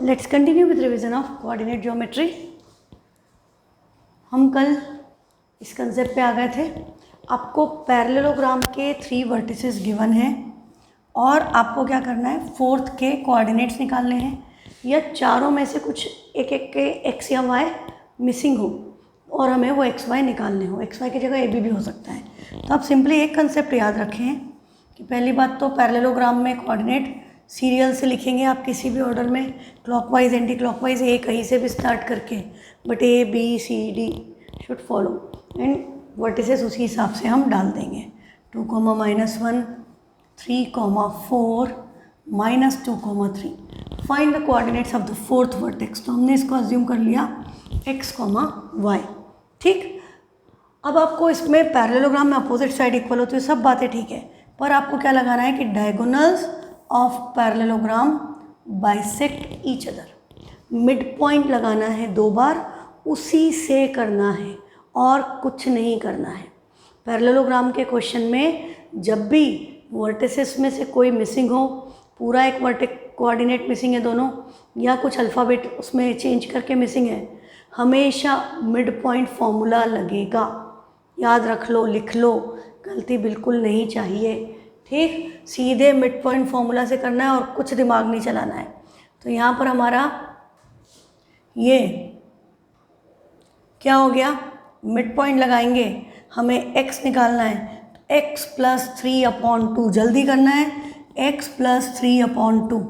Let's continue with revision of coordinate geometry. हम कल इस कंसेप्ट पे आ गए थे। आपको पैरेललोग्राम के 3 वर्टिसेस गिवन हैं और आपको क्या करना है, फोर्थ के कोऑर्डिनेट्स निकालने हैं या चारों में से कुछ एक एक के एक्स या वाई मिसिंग हो और हमें वो एक्स वाई निकालने हो। एक्स वाई की जगह ए बी भी हो सकता है। तो आप सिंपली एक कंसेप्ट याद रखें कि पहली बात तो पैरेललोग्राम में कोऑर्डिनेट सीरियल से लिखेंगे आप किसी भी ऑर्डर में, क्लॉकवाइज एंटी क्लॉकवाइज, ए कहीं से भी स्टार्ट करके, but A B C D should follow and vertices उसी हिसाब से हम डाल देंगे। 2, -1, 3, 4, -2, 3। Find the coordinates of the fourth vertex. तो हमने इसको अज्यूम कर लिया x, y। ठीक, अब आपको इसमें पैरेललोग्राम में अपोजिट साइड इक्वल होती है, सब बातें ठीक है, पर आपको क्या लगाना है कि diagonals of parallelogram bisect each other. Mid point लगाना है 2 बार, उसी से करना है और कुछ नहीं करना है। पैरेललोग्राम के क्वेश्चन में जब भी वर्टिसेस में से कोई मिसिंग हो, पूरा एक वर्टेक्स कोऑर्डिनेट मिसिंग है दोनों, या कुछ अल्फ़ाबेट उसमें चेंज करके मिसिंग है, हमेशा मिड पॉइंट फॉर्मूला लगेगा। याद रख लो, लिख लो, गलती बिल्कुल नहीं चाहिए। ठीक, सीधे मिड पॉइंट फॉर्मूला से करना है और कुछ दिमाग नहीं चलाना है। तो यहाँ पर हमारा ये क्या हो गया, मिड पॉइंट लगाएंगे, हमें x निकालना है। x + 3/2 जल्दी करना है, x + 3/2।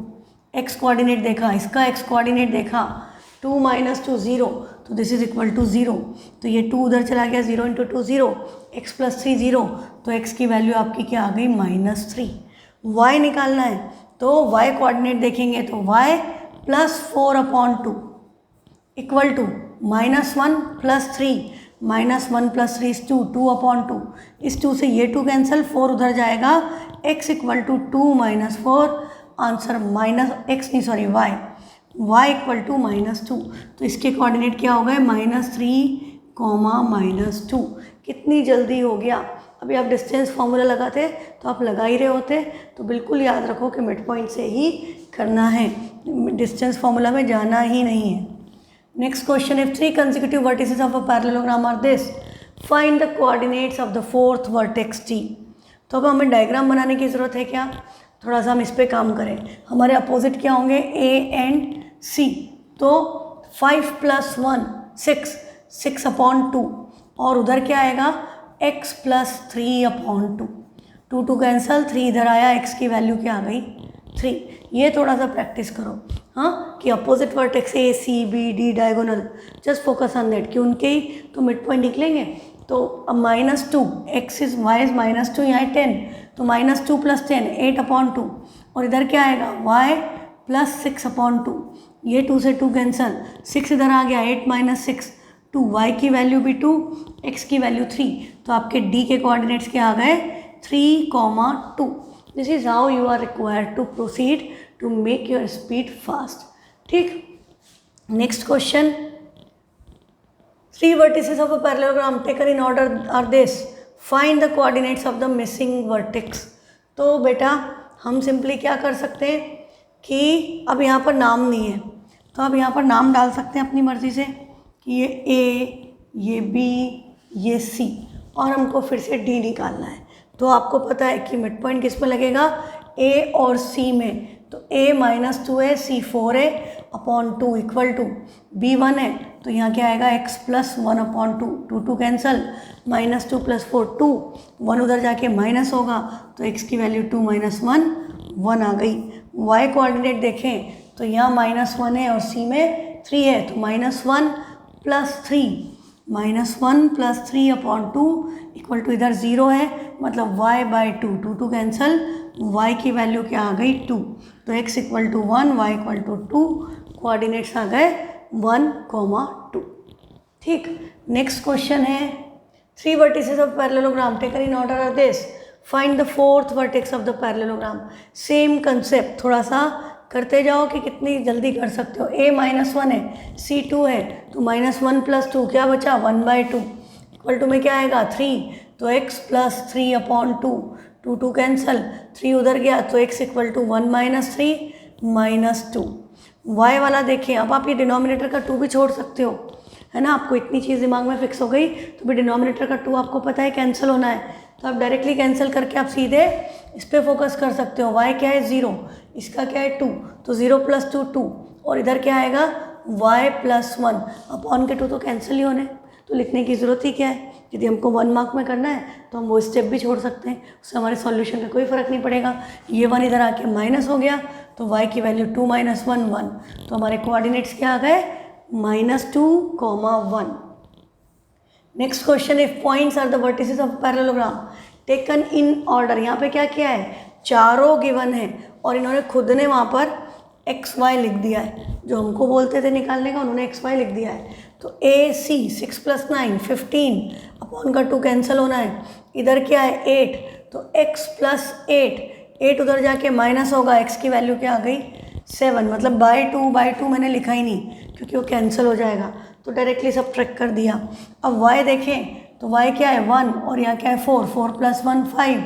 x कोऑर्डिनेट देखा, इसका x कोऑर्डिनेट देखा, 2 - 2 0, तो दिस इज इक्वल टू 0। तो ये 2 उधर चला गया, 0 × 2 0, x + 3 0, तो x की वैल्यू आपकी क्या आ गई, -3। y निकालना है तो y कोऑर्डिनेट देखेंगे तो y + 4/2 इक्वल टू -1 + 3, -1 + 3 is 2, 2/2। इस 2 से ये 2 कैंसिल, 4 उधर जाएगा, x = 2 - 4, आंसर y = -2। तो इसके कोऑर्डिनेट क्या हो गए, -3, -2। कितनी जल्दी हो गया। अभी आप डिस्टेंस फार्मूला लगाते तो आप लगा ही रहे होते, तो बिल्कुल याद रखो कि मिड पॉइंट से ही करना है, डिस्टेंस फार्मूला में जाना ही नहीं है। Next question, if 3 consecutive vertices of a parallelogram are this, find the coordinates of the fourth vertex T। तो अब हमें डायग्राम बनाने की ज़रूरत है क्या, थोड़ा सा हम इस पे काम करें। हमारे अपोजिट क्या होंगे, A एंड C। तो 5 + 1 6, 6/2, और उधर क्या आएगा, x + 3/2। 2 2 कैंसल, 3 इधर आया, x की वैल्यू क्या आ गई, 3। ये थोड़ा सा प्रैक्टिस करो, हाँ, कि opposite vertex A C B D diagonal, just focus on that कि उनके ही तो मिड पॉइंट निकलेंगे। तो अब -2, x इज y इज -2, यहाँ 10, तो -2 + 10 8/2, और इधर क्या आएगा, y + 6/2। ये 2 से 2 कैंसल, 6 इधर आ गया, 8 - 6 2, y की वैल्यू भी 2, x की वैल्यू 3। तो आपके d के कोऑर्डिनेट्स क्या आ गए, 3, 2। This is how you are required to proceed to make your speed fast. ठीक, next question, 3 vertices of a parallelogram taken in order are this, find the coordinates of the missing vertex। तो बेटा हम simply क्या कर सकते हैं कि अब यहाँ पर नाम नहीं है, तो अब यहाँ पर नाम डाल सकते हैं अपनी मर्ज़ी से कि ये A, ये B, ये C, और हमको फिर से D निकालना है। तो आपको पता है कि मिड पॉइंट किस में लगेगा, A और C में। तो A -2 है, C 4 है, /2 इक्वल टू B 1 है, तो यहाँ क्या आएगा, x + 1/2, 2 2 कैंसल, -2 + 4 2, 1 उधर जाके माइनस होगा, तो x की वैल्यू 2 - 1 1 आ गई। y कोऑर्डिनेट देखें तो यहाँ -1 है और C में 3 है, तो -1 + 3, -1 + 3/2 इक्वल टू इधर 0 है, मतलब y/2, 2 2 कैंसल, y की वैल्यू क्या आ गई, 2। तो x = 1, y = 2, कोऑर्डिनेट्स आ गए 1, 2। ठीक, नेक्स्ट क्वेश्चन है, 3 vertices of parallelogram taken in order are this, find the fourth vertex of the parallelogram। Same concept, थोड़ा सा करते जाओ कि कितनी जल्दी कर सकते हो। A -1 है, C 2 है, तो -1 + 2 क्या बचा, 1/2 इक्वल टू में क्या आएगा, 3। तो x + 3/2, 2 2 कैंसल, 3 उधर गया, तो x = 1 - 3 -2। y वाला देखें, अब आप ये डिनोमिनेटर का 2 भी छोड़ सकते हो, है ना। आपको इतनी चीज़ दिमाग में फिक्स हो गई तो भी डिनोमिनेटर का 2 आपको पता है कैंसिल होना है, तो आप डायरेक्टली कैंसिल करके आप सीधे इस पर फोकस कर सकते हो। y क्या है 0, इसका क्या है 2, तो 0 + 2 2, और इधर क्या आएगा y + 1 अपॉन के 2 तो कैंसिल ही होने, तो लिखने की ज़रूरत ही क्या है। यदि हमको 1 मार्क में करना है तो हम वो स्टेप भी छोड़ सकते हैं, उससे हमारे सॉल्यूशन का कोई फ़र्क नहीं पड़ेगा। ये 1 इधर आके माइनस हो गया तो y की वैल्यू 2 - 1 1, तो हमारे कोऑर्डिनेट्स क्या आ गए -2, 1। Next question, if points are the vertices of parallelogram taken in order. यहाँ पे क्या किया है, चारों गिवन है और इन्होंने खुद ने वहाँ पर एक्स वाई लिख दिया है, जो हमको बोलते थे निकालने का उन्होंने एक्स वाई लिख दिया है। तो ए सी 6 + 9 15 अपॉन का 2 कैंसिल होना है, इधर क्या है 8, तो x + 8 उधर जाके माइनस होगा, x की वैल्यू क्या आ गई 7, मतलब बाई टू मैंने लिखा ही नहीं क्योंकि वो कैंसिल हो जाएगा, तो डायरेक्टली सब ट्रैक कर दिया। अब y देखें तो y क्या है 1 और यहाँ क्या है 4 + 1 5,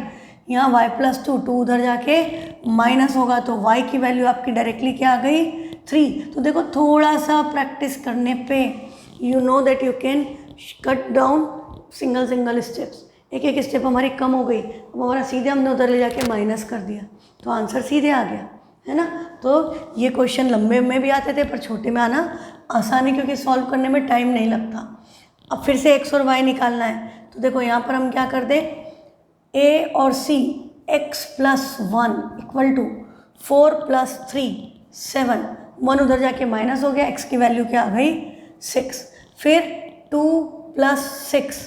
यहाँ y + 2 2 उधर जाके माइनस होगा, तो y की वैल्यू आपकी डायरेक्टली क्या आ गई 3। तो देखो थोड़ा सा प्रैक्टिस करने पे you know that you can cut down single steps, एक स्टेप हमारी कम हो गई, अब हमारा सीधे हमने उधर ले जाके माइनस कर दिया तो आंसर सीधे आ गया, है ना। तो ये क्वेश्चन लंबे में भी आते थे पर छोटे में आना आसान है क्योंकि सॉल्व करने में टाइम नहीं लगता। अब फिर से x और y निकालना है, तो देखो यहाँ पर हम क्या कर दें, a और c x + 1 = 4 + 3 7, 1 उधर जाके माइनस हो गया, x की वैल्यू क्या आ गई 6, फिर 2 + 6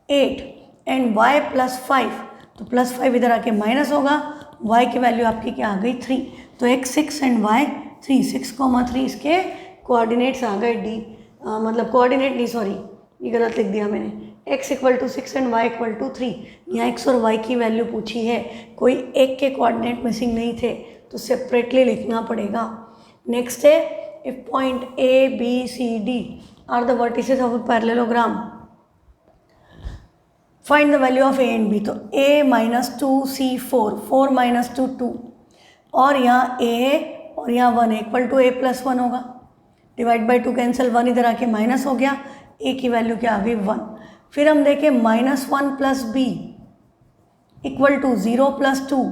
8 एंड y + 5, तो +5 इधर आके माइनस होगा, y की वैल्यू आपकी क्या आ गई 3, तो x 6 एंड y 3, 6, 3 इसके कोऑर्डिनेट्स आ गए डी, मतलब कोऑर्डिनेट नहीं सॉरी ये गलत लिख दिया मैंने, x = 6 एंड y = 3, यहाँ x और y की वैल्यू पूछी है, कोई एक के कोऑर्डिनेट मिसिंग नहीं थे तो सेपरेटली लिखना पड़ेगा। नेक्स्ट है, if point a b c d are the vertices of a parallelogram find the value of a and b, तो a - 2 c 4 4 - 2 2, और यहाँ a है और यहाँ 1 है, = a + 1 होगा, डिवाइड बाई 2 कैंसिल, 1 इधर आके माइनस हो गया, a की वैल्यू क्या आ गई 1। फिर हम देखें -1 + b = 0 + 2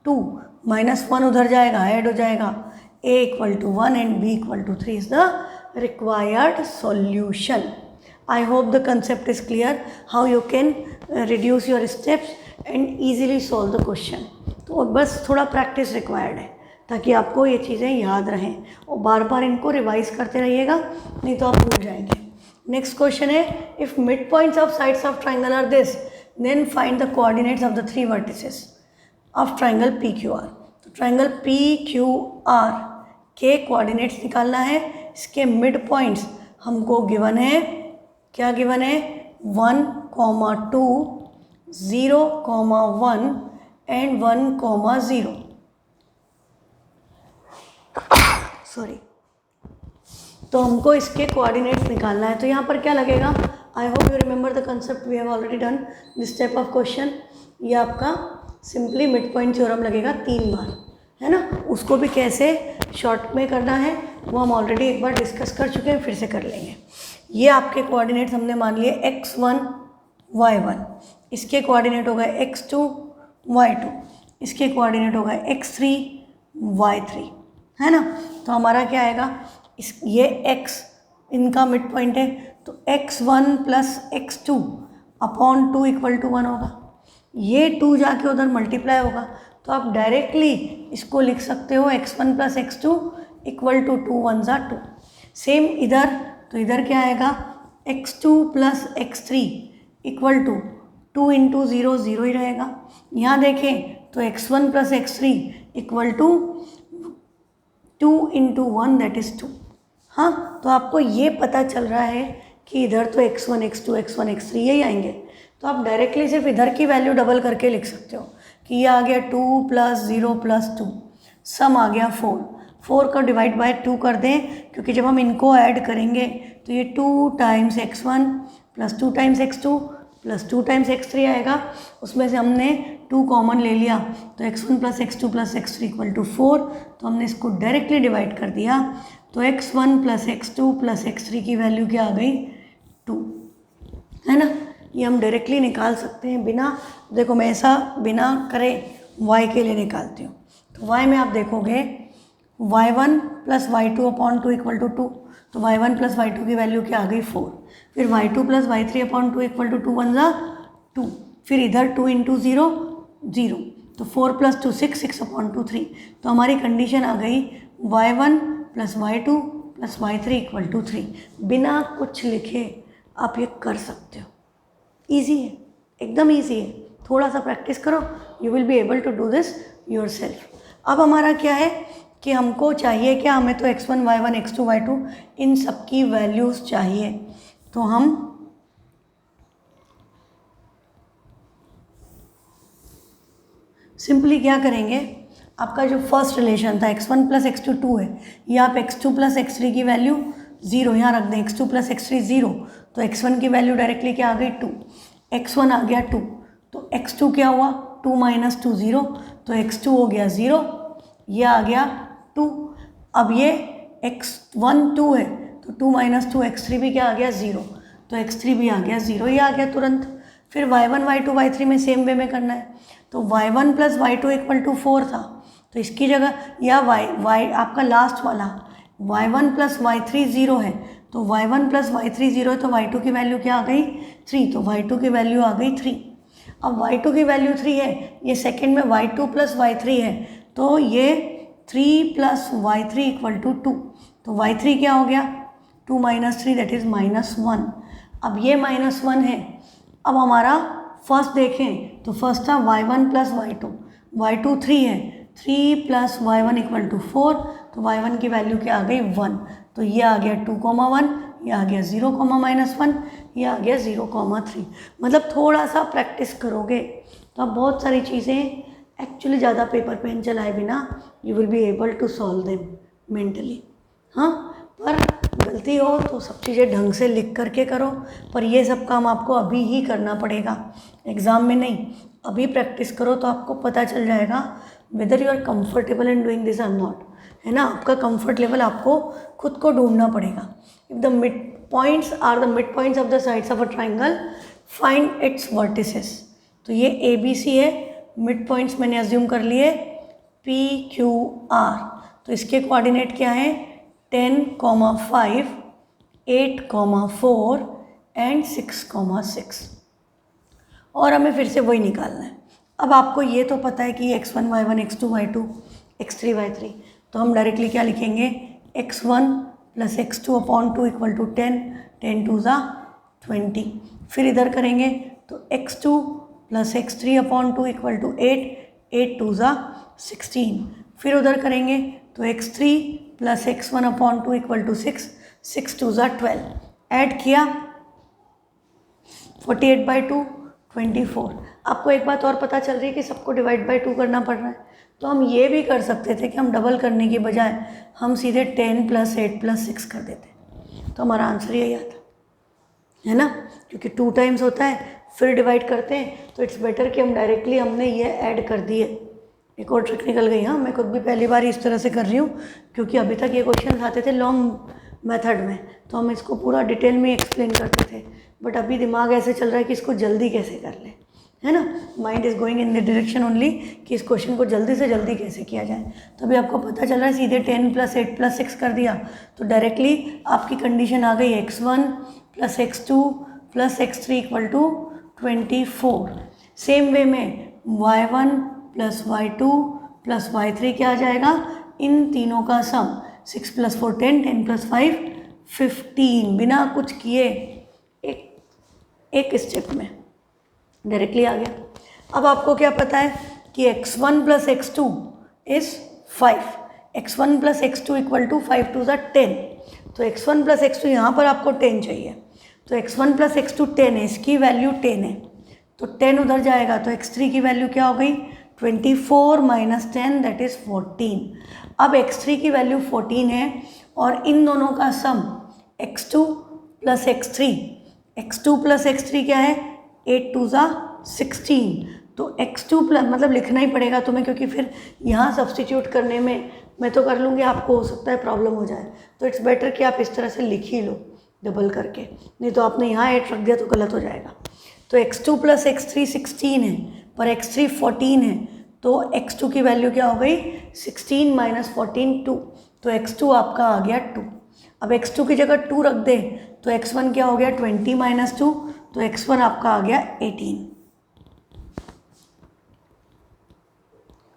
2, -1 उधर जाएगा ऐड हो जाएगा, a = 1 and b = 3 is the required solution. I hope the concept is clear how you can reduce your steps and easily solve the question। तो बस थोड़ा प्रैक्टिस रिक्वायर्ड है ताकि आपको ये चीज़ें याद रहें और बार बार इनको रिवाइज करते रहिएगा, नहीं तो आप भूल जाएंगे। नेक्स्ट क्वेश्चन है, if mid points of sides of triangle are this then find the coordinates of the 3 vertices of triangle PQR। तो ट्राइंगल PQR के कोऑर्डिनेट्स निकालना है, इसके मिड पॉइंट्स हमको गिवन है, क्या गिवन है 1, 2 0, 1 एंड 1, 0 सॉरी, तो हमको इसके कोऑर्डिनेट्स निकालना है। तो यहाँ पर क्या लगेगा, I hope you remember the concept, we have already done this type of question. ये आपका सिंपली मिड पॉइंट थ्योरम लगेगा 3 बार, है ना। उसको भी कैसे शॉर्ट में करना है वो हम ऑलरेडी एक बार डिस्कस कर चुके हैं, फिर से कर लेंगे। ये आपके कोऑर्डिनेट्स हमने मान लिए x1 y1, इसके कोऑर्डिनेट हो गए x2 y2, इसके कोऑर्डिनेट हो गए x3 y3, है ना। तो हमारा क्या आएगा, ये x इनका मिड पॉइंट है तो x1 + x2 अपॉन 2 = 1 होगा, ये 2 जाके उधर मल्टीप्लाई होगा, तो आप डायरेक्टली इसको लिख सकते हो x1 + x2 = 2 1 = 2। सेम इधर, तो इधर क्या आएगा x2 + x3 = 2 × 0 0 ही रहेगा। यहाँ देखें तो x1 + x3 = 2 × 1 दैट इज़ 2। हाँ, तो आपको ये पता चल रहा है कि इधर तो x1 x2 x1 x3 यही आएंगे, तो आप डायरेक्टली सिर्फ इधर की वैल्यू डबल करके लिख सकते हो कि ये आ गया 2 + 0 + 2, सम आ गया 4 का डिवाइड बाय 2 कर दें क्योंकि जब हम इनको ऐड करेंगे तो ये 2 × x1 + 2 × x2 plus 2 times x3 आएगा, उसमें से हमने 2 कॉमन ले लिया तो x1 plus x2 plus x3 equal to 4, तो हमने इसको डायरेक्टली डिवाइड कर दिया, तो x1 plus x2 plus x3 की वैल्यू क्या आ गई 2, है ना। ये हम डायरेक्टली निकाल सकते हैं बिना, देखो मैं ऐसा बिना करे y के लिए निकालती हूँ, तो y में आप देखोगे y1 plus y2 upon 2 equal to 2, तो y1 प्लस y2 की वैल्यू क्या आ गई 4, फिर y2 plus y3 upon 2 equal to 2 one ज़ा 2, फिर इधर 2 इंटू 0 0, तो 4 प्लस 2 6 6 अपॉन 2 3, तो हमारी कंडीशन आ गई y1 plus y2 plus y3 equal to 3। बिना कुछ लिखे आप ये कर सकते हो, ईजी है, एकदम ईजी है, थोड़ा सा प्रैक्टिस करो, you will be able to do this yourself. अब हमारा क्या है कि हमको चाहिए क्या, हमें तो x1 y1 x2 y2 इन सब की वैल्यूज़ चाहिए, तो हम सिंपली क्या करेंगे, आपका जो फर्स्ट रिलेशन था x1 प्लस x2 2 है, ये आप x2 प्लस x3 की वैल्यू 0 यहाँ रख दें, x2 प्लस x3 0, तो x1 की वैल्यू डायरेक्टली क्या आ गई 2, x1 आ गया 2, तो x2 क्या हुआ 2 माइनस 2 0, तो x2 हो गया 0, ये आ गया 2, अब ये x1 2 है, तो 2 माइनस 2 x3 भी क्या आ गया 0, तो x3 भी आ गया 0, ये आ गया तुरंत। फिर y1 y2 y3 में सेम वे में करना है, तो y1 plus y2 equal to 4 था, तो इसकी जगह या y आपका लास्ट वाला y1 प्लस y3 0 है, तो y1 प्लस y3 0 है, तो y2 की वैल्यू क्या आ गई 3, तो y2 की वैल्यू आ गई 3। अब y2 की वैल्यू 3 है, ये सेकेंड में y2 प्लस y3 है, तो ये 3 प्लस y3 इक्वल टू 2, तो y3 क्या हो गया 2 माइनस 3 दैट इज़ -1। अब ये -1 है, अब हमारा फर्स्ट देखें तो फर्स्ट था y1 प्लस y2 3 है, 3 प्लस y1 इक्वल टू 4, तो y1 की वैल्यू क्या आ गई 1, तो ये आ गया 2,1, ये आ गया 0, -1, ये आ गया 0,3। मतलब थोड़ा सा प्रैक्टिस करोगे तो आप बहुत सारी चीज़ें एक्चुअली ज़्यादा पेपर पेन चलाए बिना you will be able to solve them mentally. हाँ, पर गलती हो तो सब चीज़ें ढंग से लिख करके करो, पर ये सब काम आपको अभी ही करना पड़ेगा, एग्ज़ाम में नहीं। अभी प्रैक्टिस करो तो आपको पता चल जाएगा whether you are comfortable in doing this or not, है ना। आपका कंफर्ट लेवल आपको खुद को ढूंढना पड़ेगा। If the mid points are the mid points of the sides of a triangle, find its vertices. तो ये ABC है, मिड पॉइंट्स मैंने अज्यूम कर लिए PQR, तो इसके कोऑर्डिनेट क्या है 10,5, 8,4 एंड 6,6, और हमें फिर से वही निकालना है। अब आपको ये तो पता है कि x1 y1 x2 y2 x3 y3, तो हम डायरेक्टली क्या लिखेंगे x1 plus x2 upon 2 equal to 10, 10 2 ज़ा 20। फिर इधर करेंगे तो x2 plus x3 upon 2 equal to 8, 8 2 ज़ा 16। फिर उधर करेंगे तो x3 plus x1 upon 2 equal to 6, 6 2 ज़ा 12। ऐड किया 48/2 24। आपको एक बात और पता चल रही है कि सबको डिवाइड बाय 2 करना पड़ रहा है, तो हम ये भी कर सकते थे कि हम डबल करने की बजाय हम सीधे 10 प्लस 8 प्लस 6 कर देते, तो हमारा आंसर यही आता है ना, क्योंकि 2 टाइम्स होता है फिर डिवाइड करते हैं, तो इट्स बेटर कि हम डायरेक्टली हमने ये ऐड कर दिए। एक और ट्रिक निकल गई। हाँ, मैं खुद भी पहली बार इस तरह से कर रही हूँ, क्योंकि अभी तक ये क्वेश्चन आते थे लॉन्ग मेथड में, तो हम इसको पूरा डिटेल में एक्सप्लेन करते थे, बट अभी दिमाग ऐसे चल रहा है कि इसको जल्दी कैसे कर लें, है ना। Mind is going in the direction only कि इस क्वेश्चन को जल्दी से जल्दी कैसे किया जाए। तो अभी आपको पता चल रहा है सीधे 10 प्लस 8 प्लस 6 कर दिया, तो डायरेक्टली आपकी कंडीशन आ गई x1 plus x2 plus x3 equal to 24। Same way में y1 plus y2 plus y3 क्या आ जाएगा, इन तीनों का सम 6 प्लस 4 10, 10 प्लस 5 15। बिना कुछ किए एक स्टेप में डायरेक्टली आ गया। अब आपको क्या पता है कि x1 plus x2 is 5, x1 plus x2 equal to 5 2 ज़ा 10, तो x1 प्लस x2 यहाँ पर आपको 10 चाहिए, तो x1 प्लस x2 10 है, इसकी वैल्यू 10 है, तो 10 उधर जाएगा, तो x3 की वैल्यू क्या हो गई 24 माइनस 10 दैट इज़ 14। अब x3 की वैल्यू 14 है और इन दोनों का सम x2 प्लस x3 क्या है 8 2 ज़ा 16, तो x2 प्लस मतलब लिखना ही पड़ेगा तुम्हें, क्योंकि फिर यहाँ सब्सटीट्यूट करने में मैं तो कर लूँगी, आपको हो सकता है प्रॉब्लम हो जाए, तो इट्स बेटर कि आप इस तरह से लिख ही लो डबल करके, नहीं तो आपने यहाँ 8 रख दिया तो गलत हो जाएगा। तो x2 प्लस x3 16 है, पर x3 14 है, तो x2 की वैल्यू क्या हो गई 16 माइनस 14 2, तो x2 आपका आ गया 2। अब x2 की जगह 2 रख दे तो x1 क्या हो गया 20 माइनस 2, तो x1 आपका आ गया 18।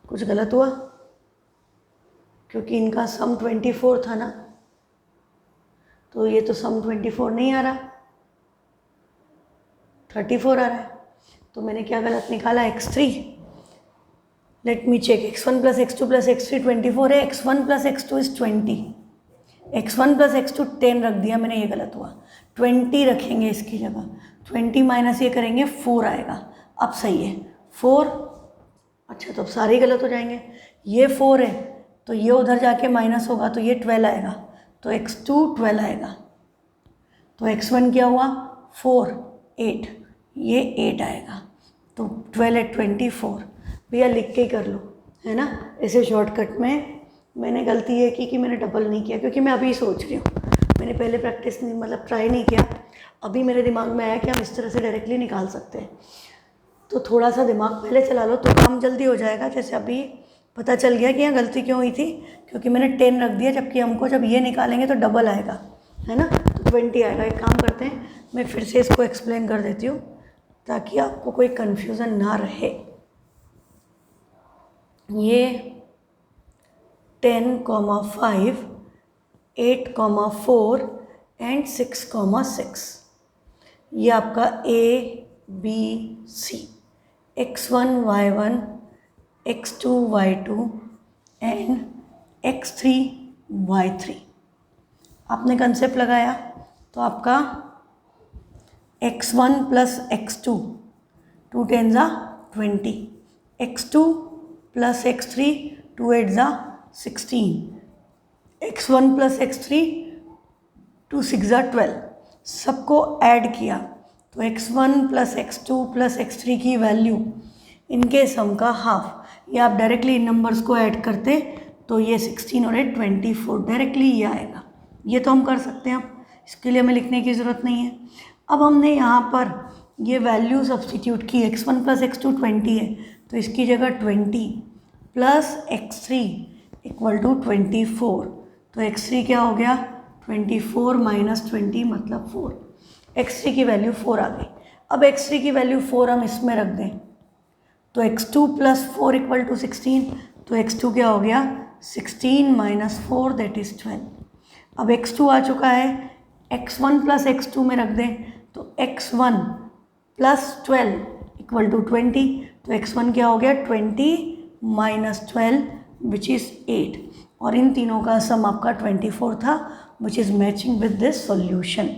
कुछ गलत हुआ क्योंकि इनका सम 24 था ना, तो ये तो सम 24 नहीं आ रहा, 34 आ रहा है, तो मैंने क्या गलत निकाला x3। Let me check, x1 plus x2 plus x3 24 है, x1 plus x2 is 20, x1 plus x2 10 रख दिया मैंने, ये गलत हुआ, 20 रखेंगे इसकी जगह, 20 माइनस ये करेंगे 4 आएगा, अब सही है 4। अच्छा तो अब सारे ही गलत हो जाएंगे, ये 4 है तो ये उधर जाके माइनस होगा तो ये 12 आएगा, तो x2 12 आएगा, तो x1 क्या हुआ 4 8, ये 8 आएगा, तो 12 8 24। भैया लिख के ही कर लो, है ना, ऐसे शॉर्टकट में। मैंने गलती ये की कि मैंने डबल नहीं किया, क्योंकि मैं अभी सोच रही हूँ, मैंने पहले प्रैक्टिस नहीं मतलब ट्राई नहीं किया, अभी मेरे दिमाग में आया कि हम इस तरह से डायरेक्टली निकाल सकते हैं, तो थोड़ा सा दिमाग पहले चला लो तो काम जल्दी हो जाएगा। जैसे अभी पता चल गया कि यहाँ गलती क्यों हुई थी, क्योंकि मैंने 10 रख दिया, जबकि हमको जब ये निकालेंगे तो डबल आएगा, है ना, तो 20 आएगा। एक काम करते हैं, मैं फिर से इसको एक्सप्लेन कर देती हूँ ताकि आपको कोई कन्फ्यूज़न ना रहे। ये 10, 5, 8, 4 एंड 6, 6, ये आपका ABC, x1 y1 x2 y2 and x3 y3। आपने कंसेप्ट लगाया तो आपका x1 प्लस x2 2 10 ज़ा 20, x2 प्लस x3 2 8 ज़ा 16, x1 प्लस x3 2 6 ज़ा 12, सबको ऐड किया तो x1 plus x2 plus x3 की वैल्यू इनके सम का हाफ, या आप डायरेक्टली इन नंबर्स को ऐड करते तो ये 16 और 8 24 डायरेक्टली ये आएगा। ये तो हम कर सकते हैं, अब इसके लिए हमें लिखने की ज़रूरत नहीं है। अब हमने यहाँ पर ये वैल्यू सब्सटीट्यूट की, x1 प्लस x2 20 है तो इसकी जगह 20 प्लस x3 इक्वल टू 24, तो x3 क्या हो गया 24 माइनस 20 मतलब 4, x3 की वैल्यू 4 आ गई। अब x3 की वैल्यू 4 हम इसमें रख दें तो x2 प्लस 4 इक्वल टू 16, तो x2 क्या हो गया 16 माइनस 4 दैट इज़ 12। अब x2 आ चुका है, x1 प्लस x2 में रख दें तो x1 प्लस 12 इक्वल टू 20, तो x1 क्या हो गया 20 माइनस 12 विच इज़ 8, और इन तीनों का सम आपका 24 था which is matching with this solution.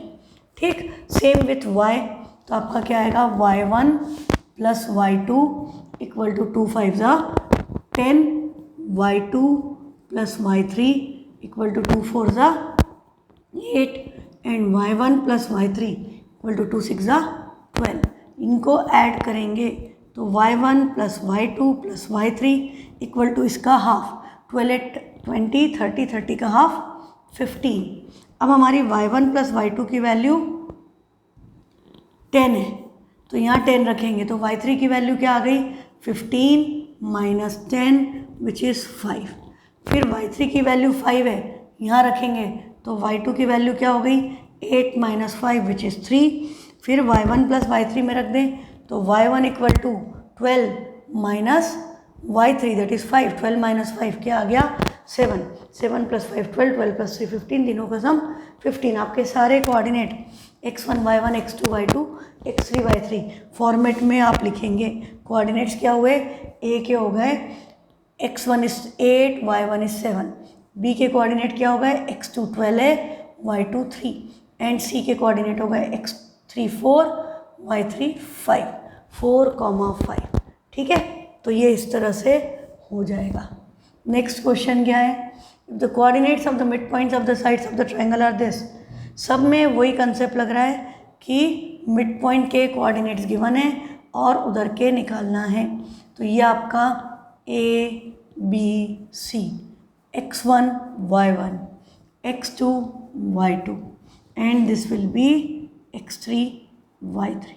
ठीक, सेम विथ y, तो आपका क्या आएगा y1 plus y2 equal to 2 5 ज़ा 10, y2 plus y3 equal to 2 4 ज़ा 8 and y1 plus y3 equal to 2 6 ज़ा 12। इनको ऐड करेंगे तो y1 plus y2 plus y3 equal to इसका हाफ, 12 8 20 30 30 का हाफ 15। अब हमारी y1 प्लस y2 की वैल्यू 10 है तो यहाँ 10 रखेंगे तो y3 की वैल्यू क्या आ गई 15 माइनस 10 विच इज़ 5। फिर y3 की वैल्यू 5 है, यहाँ रखेंगे तो y2 की वैल्यू क्या हो गई 8 माइनस 5 विच इज़ 3। फिर y1 प्लस y3 में रख दें तो y1 equal to 12 minus y3 that is 5, 12 minus 5 क्या आ गया 7, 7 प्लस 5 12, 12 प्लस 3 15, तीनों का सम 15। आपके सारे coordinate x1 y1 x2 y2 x3 y3 format में आप लिखेंगे। कोऑर्डिनेट्स क्या हुए, a के हो गए x1 is 8 y1 is 7, b के कोऑर्डिनेट क्या हो गए x2 12 है y2 3 एंड c के कोऑर्डिनेट हो गए x3 4 y3 5, 4, 5। ठीक है, तो ये इस तरह से हो जाएगा। नेक्स्ट क्वेश्चन क्या है, if the coordinates of the mid points of the sides of the triangle are this. सब में वही कंसेप्ट लग रहा है, कि मिड पॉइंट के कोऑर्डिनेट्स गिवन है और उधर के निकालना है। तो ये आपका ABC, x1 y1, x2 y2 and this will B x3 y3।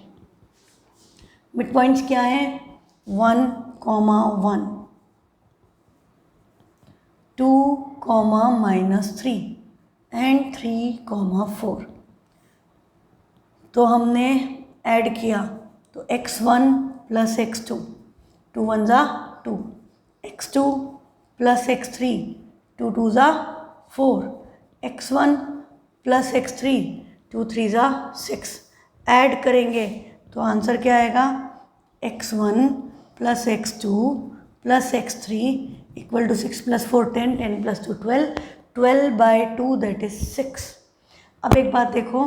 Mid points क्या है? 1, 1, 2, -3 एंड 3, 4। तो हमने ऐड किया तो x1 प्लस x2, 2 1 ज़ा 2, x2 प्लस x3, 2 2 ज़ा 4, x1 प्लस x3, 2 3 ज़ा 6। ऐड करेंगे तो आंसर क्या आएगा? x1 plus x2 plus x3 equal to 6 plus 4 10, 10 plus 2 12, 12/2 that is 6। अब एक बात देखो,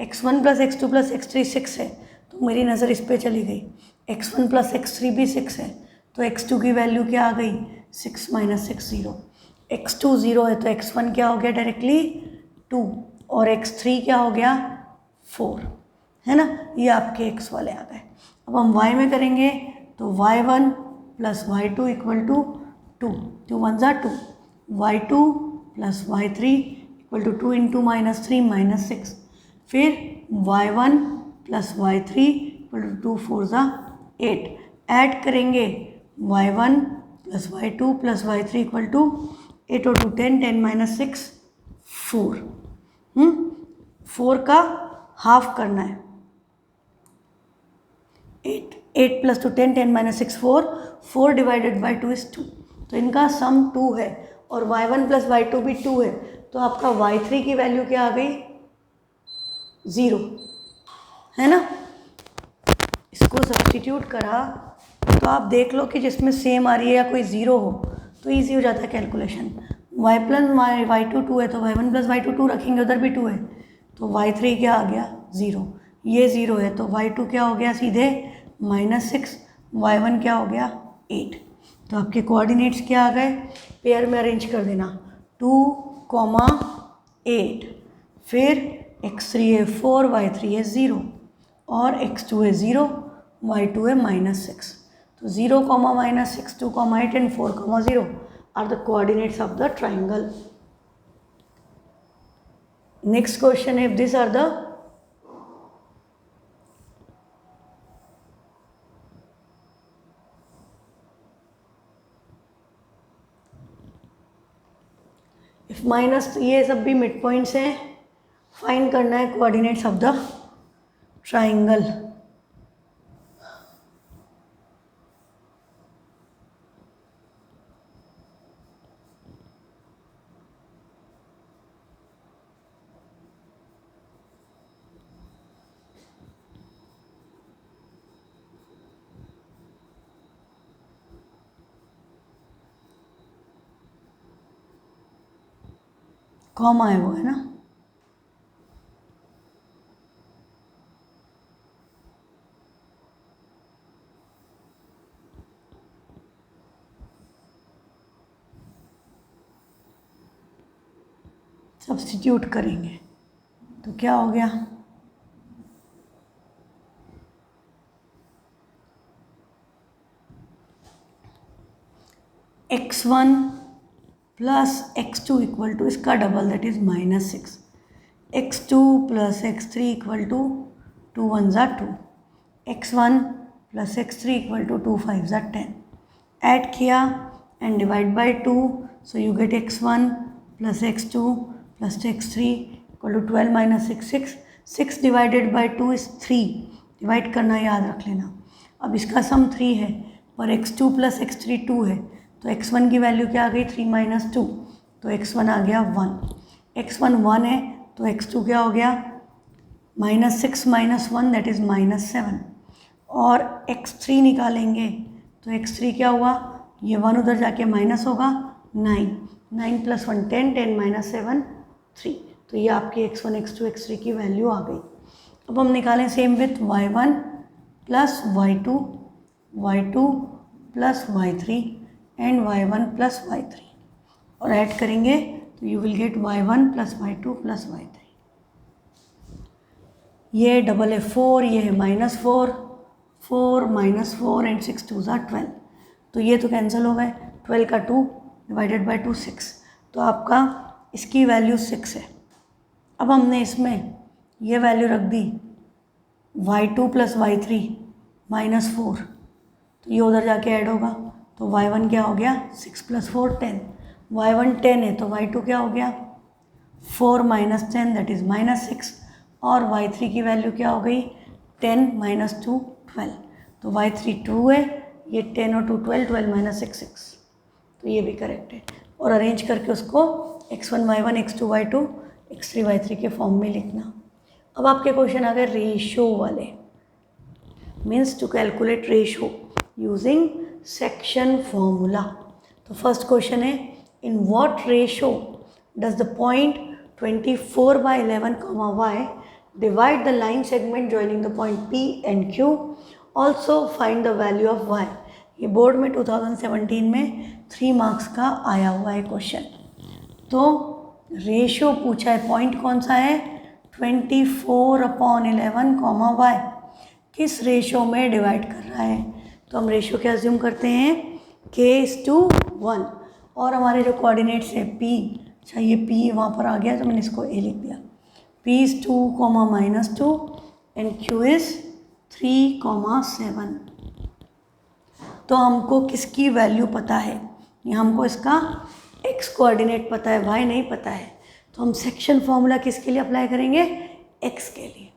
x1 plus x2 plus x3 6 है तो मेरी नज़र इस पे चली गई। x1 प्लस x3 भी 6 है तो x2 की वैल्यू क्या आ गई? 6 - 6 0। x2 0 है तो x1 क्या हो गया? डायरेक्टली 2 और x3 क्या हो गया? 4, है ना। ये आपके x वाले आ गए। अब हम y में करेंगे तो y1 plus y2 equal to 2, 2 1 ज़ा 2, y2 plus y3 equal to 2 into -3 -6, फिर y1 plus y3 equal to 2 4 ज़ा 8। ऐड करेंगे y1 plus y2 plus y3 equal to 8 और 2 10, 10 - 6 4। 4 का हाफ करना है। 8 प्लस 2 10, 10 - 6 4, 4 डिवाइडेड बाई 2 इज़ 2। तो इनका सम 2 है और y1 प्लस y2 भी 2 है तो आपका y3 की वैल्यू क्या आ गई? 0, है ना। इसको सब्स्टिट्यूट करा तो आप देख लो कि जिसमें सेम आ रही है या कोई 0 हो तो ईजी हो जाता है कैलकुलेशन। y प्लस y2 2 है तो y1 प्लस y2 2 रखेंगे, उधर भी 2 है तो y3 क्या आ गया? 0। ये 0 है तो y2 क्या हो गया? सीधे -6, y1 क्या हो गया? 8। तो आपके कोऑर्डिनेट्स क्या आ गए? पेयर में अरेंज कर देना, 2, 8, फिर x3 है 4, y3 है 0 और x2 है 0, y2 है -6। तो 0, -6, 2, 8 and 4, 0 are the coordinates of the triangle. Next question, if these are the if minus, ये सब भी मिड पॉइंट्स हैं। फाइंड करना है coordinates of the triangle. Comma है वो, है ना। सब्स्टिट्यूट करेंगे तो क्या हो गया? x1 plus x2 equal to इसका double that is -6, x2 plus x3 equal to 2 1 ज़ा 2, x1 plus x3 equal to 2 5 ज़ा 10। ऐड किया and divide by 2, so you get x1 plus x2 plus x3 equal to 12 - 6 6, 6 divided by 2 is 3। Divide करना याद रख लेना। अब इसका सम 3 है पर x2 प्लस x3 2 है तो x1 की वैल्यू क्या आ गई? 3 - 2, तो x1 आ गया 1। x1 1 है तो x2 क्या हो गया? -6 - 1 दैट इज़ -7। और x3 निकालेंगे तो x3 क्या हुआ? ये 1 उधर जाके माइनस होगा, 9, 9 + 1 10, 10 - 7 3। तो ये आपकी x1 x2 x3 की वैल्यू आ गई। अब हम निकालें same with y1 plus y2, y2 plus y3 and y1 plus y3 और ऐड करेंगे तो you will get y1 plus y2 plus y3। ये डबल है 4, ये है -4, 4 -4 एंड 6 2 ज़ा 12, तो ये तो कैंसिल हो गए। 12 का 2 डिवाइडेड बाई 2 6, तो आपका इसकी वैल्यू 6 है। अब हमने इसमें ये वैल्यू रख दी y2 + y3 -4, तो ये उधर जाके ऐड होगा, तो y1 क्या हो गया 6 + 4 10, y1 10 है तो y2 क्या हो गया 4 - 10 दैट इज़ -6, और y3 की वैल्यू क्या हो गई 10 - 2 12, तो y3 2 है, ये 10 और 2 12, 12 - 6 6, तो ये भी करेक्ट है। और अरेंज करके उसको x1 y1 x2 y2 x3 y3 के फॉर्म में लिखना। अब आपके क्वेश्चन आ गए रेशो वाले, means to calculate ratio using section formula. तो फर्स्ट क्वेश्चन है, in what ratio does the point 24/11, y divide the line segment joining the point P and Q, also find the value of y। ये board में 2017 में 3 marks का आया हुआ है question. तो रेशो पूछा है, पॉइंट कौन सा है 24/11, y किस रेशो में डिवाइड कर रहा है, तो हम रेशो क्या अज्यूम करते हैं k:1, और हमारे जो कोऑर्डिनेट्स है p, अच्छा ये p वहाँ पर आ गया तो मैंने इसको a लिख दिया, p is 2, -2 and q is 3, 7। तो हमको किसकी वैल्यू पता है, या हमको इसका x कोऑर्डिनेट पता है, y नहीं पता है, तो हम सेक्शन फॉर्मूला किसके लिए अप्लाई करेंगे x के लिए,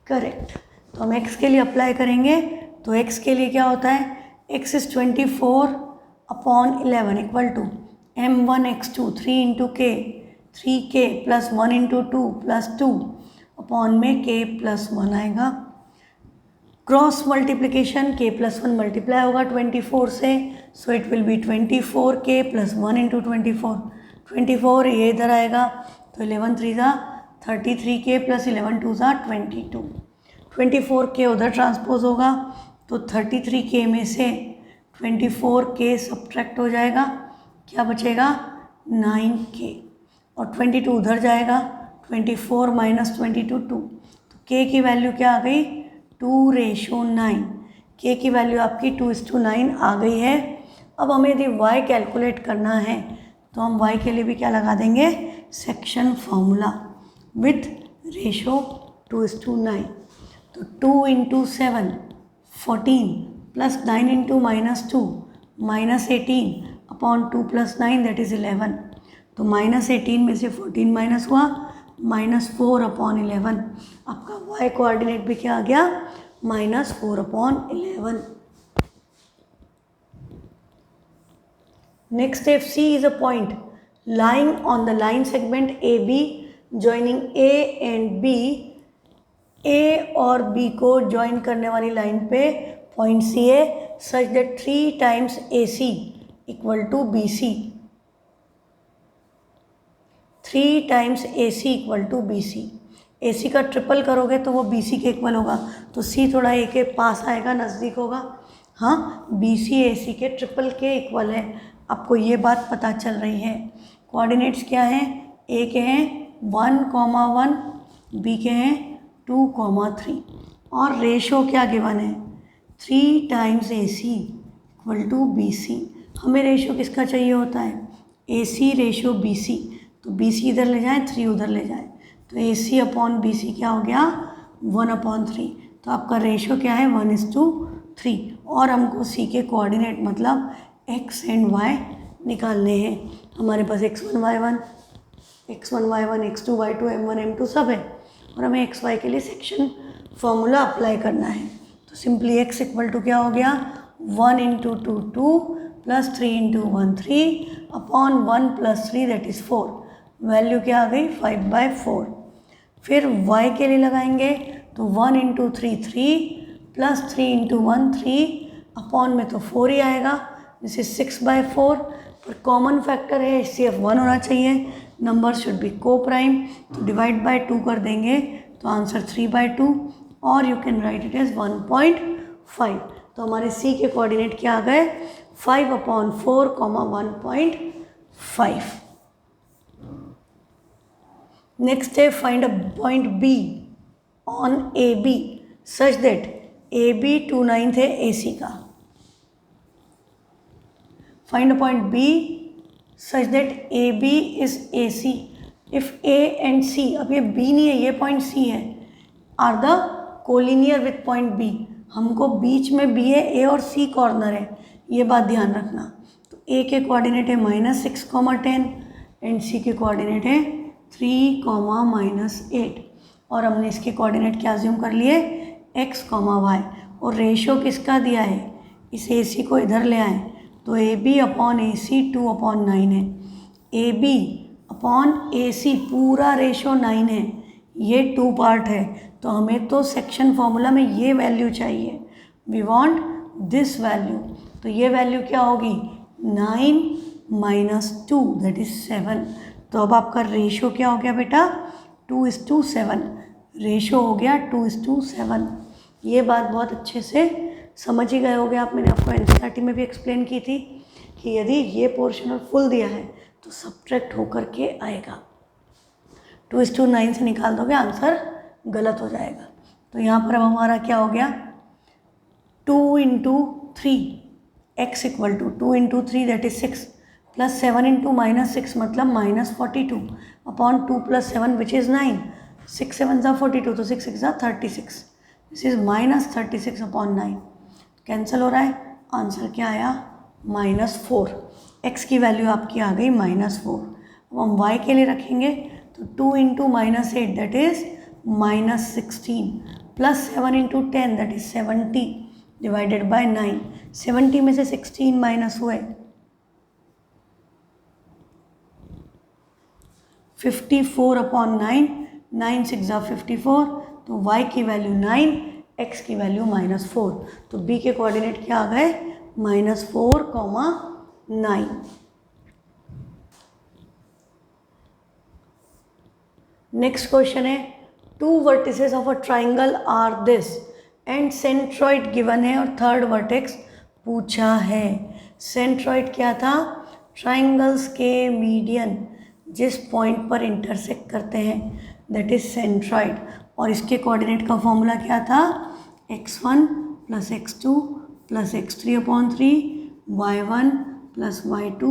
करेक्ट। तो हम x के लिए अप्लाई करेंगे, तो x के लिए क्या होता है x is 24/11 equal to m1 x2 3 × k, 3k + 1 × 2 + 2 upon में k + 1 आएगा। क्रॉस मल्टीप्लिकेशन k + 1 मल्टीप्लाई होगा 24 से, so it will be 24k + 1 × 24, 24 ये इधर आएगा, तो 11 3 ज़ा 33k + 11 2 ज़ा 22, 24k उधर ट्रांसपोज होगा, तो 33k में से 24k सब्ट्रैक्ट हो जाएगा, क्या बचेगा 9k, और 22 उधर जाएगा, 24 - 22 2, तो k की वैल्यू क्या आ गई 2:9, k की वैल्यू आपकी 2:9 आ गई है। अब हमें यदि y कैलकुलेट करना है तो हम y के लिए भी क्या लगा देंगे सेक्शन फॉर्मूला विथ रेशो 2:9, तो 2 × 7 14 + 9 × -2 -18 अपॉन 2 + 9 दैट इज़ 11, तो -18 में से 14 माइनस हुआ -4/11, आपका y कोऑर्डिनेट भी क्या आ गया -4/11। Next step, C is a point lying on the line segment AB joining A and B, A और B को ज्वाइन करने वाली लाइन पे पॉइंट C है, such that 3 times AC equal to BC, 3 times AC equal to BC, AC का triple करोगे तो वो BC के इक्वल होगा, तो C थोड़ा A के पास आएगा, नज़दीक होगा, हाँ BC AC के ट्रिपल के इक्वल है, आपको ये बात पता चल रही है। कोऑर्डिनेट्स क्या हैं, A के हैं 1, 1, B के हैं 2, 3, और रेशो क्या गिवन है 3 times AC equal to BC। हमें रेशो किसका चाहिए होता है AC रेशो BC, तो BC इधर ले जाएं 3 उधर ले जाएं, तो AC अपॉन BC क्या हो गया 1/3, तो आपका रेशो क्या है 1:3, और हमको C के कोऑर्डिनेट मतलब x एंड y निकालने हैं। हमारे पास x1 y1 x2 y2 m1 m2 सब है, और हमें x y के लिए सेक्शन फॉर्मूला अप्लाई करना है, तो सिंपली x इक्वल टू क्या हो गया 1 × 2 2 + 3 × 1 3 अपॉन 1 + 3 दैट इज़ 4, वैल्यू क्या आ गई 5/4। फिर y के लिए लगाएंगे तो 1 × 3 3 + 3 × 1 3 अपॉन में तो 4 ही आएगा, दिस इज 6/4, पर कॉमन फैक्टर है HCF 1 होना चाहिए, number should be coprime, तो डिवाइड बाय 2 कर देंगे तो आंसर 3/2, और you can write it as 1.5। तो हमारे C के कोऑर्डिनेट क्या आ गए 5/4, 1.5। नेक्स्ट है find a point B on A B such that A B 2/9 है ए सी का। Find the point B such that A B is A C if A and C, अब ये B नहीं है, ये पॉइंट सी है, are the collinear with point B. हमको बीच में बी है, ए और सी कॉर्नर है, ये बात ध्यान रखना। तो ए के कोऑर्डिनेट है -6, 10 एंड सी के कोऑर्डिनेट है 3, -8 और हमने इसके कोऑर्डिनेट क्या अज्यूम कर लिए x, y और रेशो किसका दिया है, इस ए सी को इधर ले आए तो ए बी अपॉन ए सी 2/9 है, ए बी अपॉन ए सी पूरा रेशो 9 है, ये 2 पार्ट है तो हमें तो सेक्शन फॉर्मूला में ये वैल्यू चाहिए, वी वांट दिस वैल्यू। तो ये वैल्यू क्या होगी 9 - 2 दैट इज़ 7। तो अब आपका रेशो क्या हो गया बेटा 2:7, रेशो हो गया 2:7। ये बात बहुत अच्छे से समझ ही गए होगे आप, मैंने आपको एनसीईआरटी में भी एक्सप्लेन की थी कि यदि ये पोर्शन फुल दिया है तो सब्ट्रैक्ट होकर के आएगा, 2:9 से निकाल दोगे आंसर गलत हो जाएगा। तो यहाँ पर अब हमारा क्या हो गया 2 × 3 x = 2 × 3 दैट इज 6 प्लस 7 × -6 मतलब -42 अपॉन 2 + 7 विच इज़ 9, 6 × 7 = 42 तो 6 × 6 = 36, दिस इज -36 अपॉन 9 कैंसिल हो रहा है, आंसर क्या आया -4। x की वैल्यू आपकी आ गई -4। अब हम y के लिए रखेंगे तो 2 × -8 that is -16 plus 7 × 10 that is 70 divided by 9, 70 में से 16 माइनस हुए 54 अपॉन 9, 9 × 6 = 54 तो y की वैल्यू 9, x की वैल्यू -4। तो b के कोऑर्डिनेट क्या आ गए -4, 9। नेक्स्ट क्वेश्चन है 2 vertices of a triangle are this and centroid given है और थर्ड वर्टेक्स पूछा है। सेंट्रॉइड क्या था, ट्राइंगल्स के मीडियन जिस पॉइंट पर इंटरसेक्ट करते हैं दैट इज सेंट्रॉइड, और इसके कोऑर्डिनेट का फॉर्मूला क्या था x1 + x2 + x3/3 y1 + y2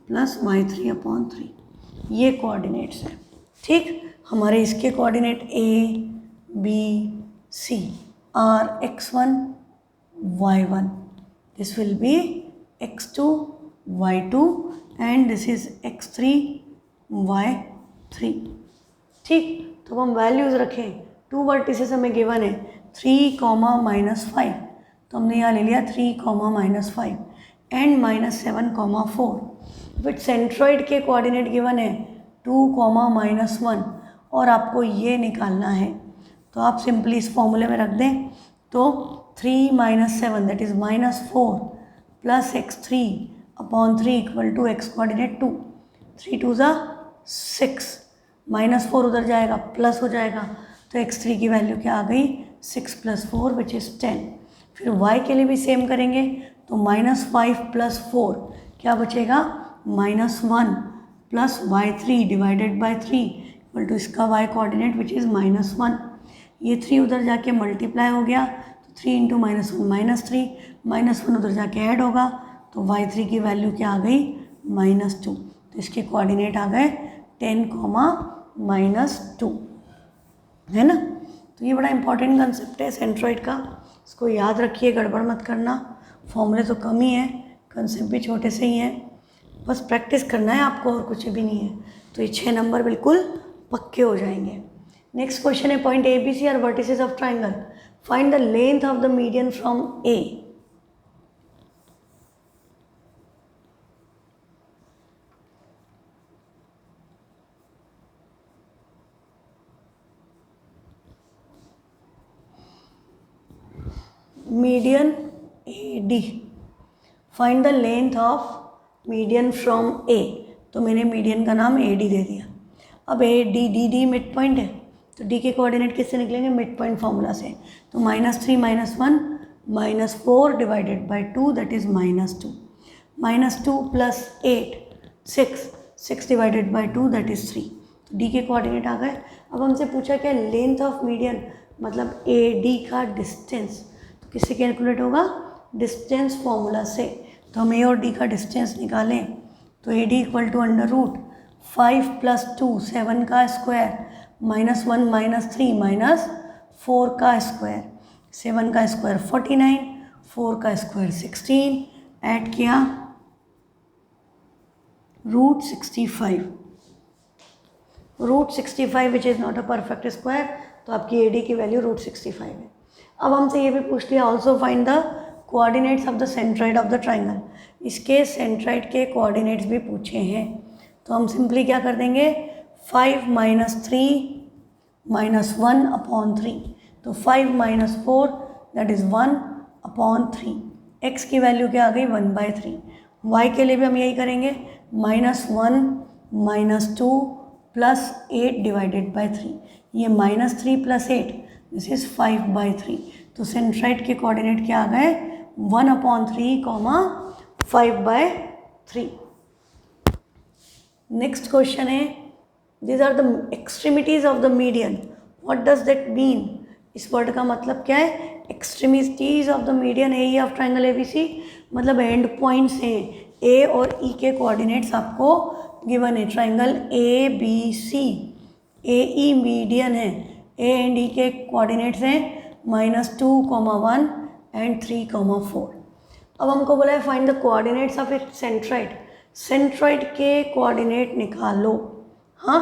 + y3/3, ये कोऑर्डिनेट्स हैं। ठीक, हमारे इसके coordinate a b c are x1 y1, this will be x2 y2 and this is x3 y3। ठीक, तो हम वैल्यूज़ रखें, 2 वर्टिसेस हमें गिवन है 3, -5 तो हमने यहाँ ले लिया 3, -5 एंड -7, 4। बट सेंट्रॉइड के कोऑर्डिनेट गिवन है 2, -1 और आपको ये निकालना है तो आप सिंपली इस फॉर्मूले में रख दें तो 3 - 7 that is -4 plus x3/3 = x coordinate 2, 3 × 2 = 6, -4 उधर जाएगा प्लस हो जाएगा तो x3 की वैल्यू क्या आ गई 6 + 4 विच इज़ 10। फिर y के लिए भी सेम करेंगे तो -5 + 4 क्या बचेगा -1 plus y3 divided by 3 equal to इसका y कोऑर्डिनेट विच इज़ -1। ये 3 उधर जाके मल्टीप्लाई हो गया तो 3 × -1 -3, -1 उधर जाके ऐड होगा तो y3 की वैल्यू क्या आ गई -2। तो इसके कोऑर्डिनेट आ गए 10, -2, है ना। तो ये बड़ा इंपॉर्टेंट कंसेप्ट है सेंट्रॉइड का, इसको याद रखिए, गड़बड़ मत करना। फॉर्मूले तो कम ही हैं, कंसेप्ट भी छोटे से ही हैं, बस प्रैक्टिस करना है आपको और कुछ भी नहीं है। तो ये 6 नंबर बिल्कुल पक्के हो जाएंगे। नेक्स्ट क्वेश्चन है point A B C are vertices of triangle, find the length of the median from A. Median A D, find the length of median from A. तो मैंने मीडियन का नाम ए डी दे दिया। अब A D D D mid point है तो D के coordinate किससे निकलेंगे मिड पॉइंट फार्मूला से। तो -3 -1 -4 divided by 2 that is -2, -2 + 8 6 divided by 2 that is 3। तो डी के कोऑर्डिनेट आ गए। अब हमसे पूछा क्या लेंथ ऑफ मीडियन, मतलब AD का डिस्टेंस, तो किससे कैलकुलेट होगा, डिस्टेंस फॉर्मूला से। तो हम A और D का डिस्टेंस निकालें तो AD equal to under root 5 + 2 7 का स्क्वायर -1 -3 -4 का स्क्वायर, 7 का स्क्वायर 49, 4 का स्क्वायर 16, ऐड किया √65, √65 which is not a perfect square, तो आपकी AD की वैल्यू √65 है। अब हमसे ये भी पूछ लिया also find the coordinates of the centroid of the triangle, इसके सेंट्राइड के कोऑर्डिनेट्स भी पूछे हैं। तो हम सिंपली क्या कर देंगे, 5 - 3 -1/3, तो 5 - 4 दैट इज़ 1/3, x की वैल्यू क्या आ गई 1/3, y के लिए भी हम यही करेंगे, -1 -2 + 8 डिवाइडेड बाई 3, ये -3 + 8 दिस इज़ 5/3, तो सेंट्राइड के कोऑर्डिनेट क्या आ गए 1/3, 5/3। नेक्स्ट क्वेश्चन है, these are the extremities of the median, what does that mean, इस वर्ड का मतलब क्या है, extremities of the median A of triangle ABC, मतलब एंड पॉइंट्स हैं A और E के कोऑर्डिनेट्स आपको गिवन है, ट्राइंगल ABC AE मीडियन है, A एंड E के कोऑर्डिनेट्स हैं -2, 1 एंड 3, 4। अब हमको बोला है find the coordinates of it centroid, centroid के कोऑर्डिनेट निकालो। हाँ,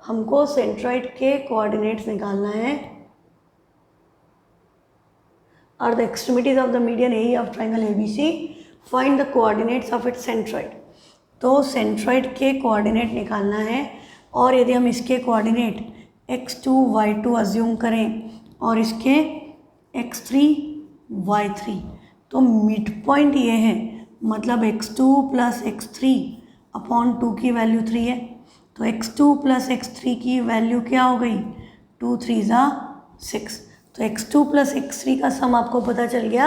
हमको सेंट्राइड के कोऑर्डिनेट्स निकालना है, are the extremities of the median AE of triangle ABC, find the coordinates of it centroid. तो सेंट्राइड के कोऑर्डिनेट निकालना है, और यदि हम इसके कोऑर्डिनेट x2 y2 अज्यूम करें और इसके x3 y3, तो मिड पॉइंट ये है, मतलब x2 + x3/2 की वैल्यू 3 है, तो x2 + x3 की वैल्यू क्या हो गई 2 3 = 6, तो x2 + x3 का सम आपको पता चल गया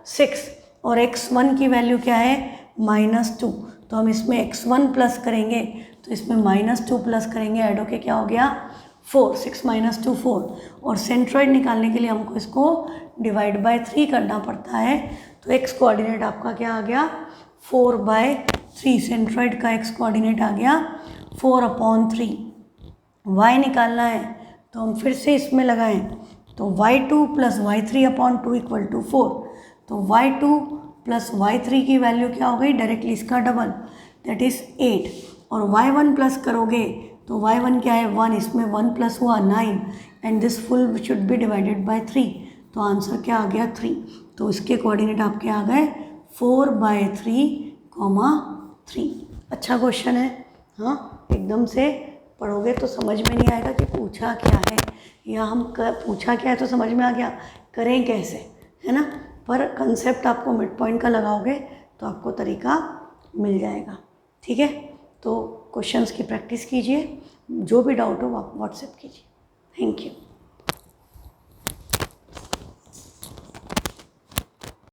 6, और x1 की वैल्यू क्या है -2, तो हम इसमें x1 प्लस करेंगे तो इसमें -2 प्लस करेंगे, ऐड होके क्या हो गया 4, 6 - 2 4, और सेंट्रॉइड निकालने के लिए हमको इसको डिवाइड बाय 3 करना पड़ता है, तो x कोऑर्डिनेट आपका क्या आ गया 4/3, सेंट्रॉइड का x कोऑर्डिनेट आ गया 4/3। y निकालना है तो हम फिर से इसमें लगाएं, तो y2 + y3/2 = 4, तो y2 + y3 की वैल्यू क्या हो गई डायरेक्टली इसका डबल, दैट इज़ 8, और y1 प्लस करोगे तो y1 क्या है 1, इसमें 1 प्लस हुआ 9, and this full should be divided by 3, तो आंसर क्या आ गया 3, तो इसके कोऑर्डिनेट आपके आ गए 4/3, 3। अच्छा क्वेश्चन है, हाँ एकदम से पढ़ोगे तो समझ में नहीं आएगा कि पूछा क्या है, या हम पूछा क्या है तो समझ में आ गया करें कैसे, है ना, पर कंसेप्ट आपको मिड पॉइंट का लगाओगे तो आपको तरीका मिल जाएगा। ठीक है, तो क्वेश्चंस की प्रैक्टिस कीजिए, जो भी डाउट हो आप व्हाट्सएप कीजिए। Thank you.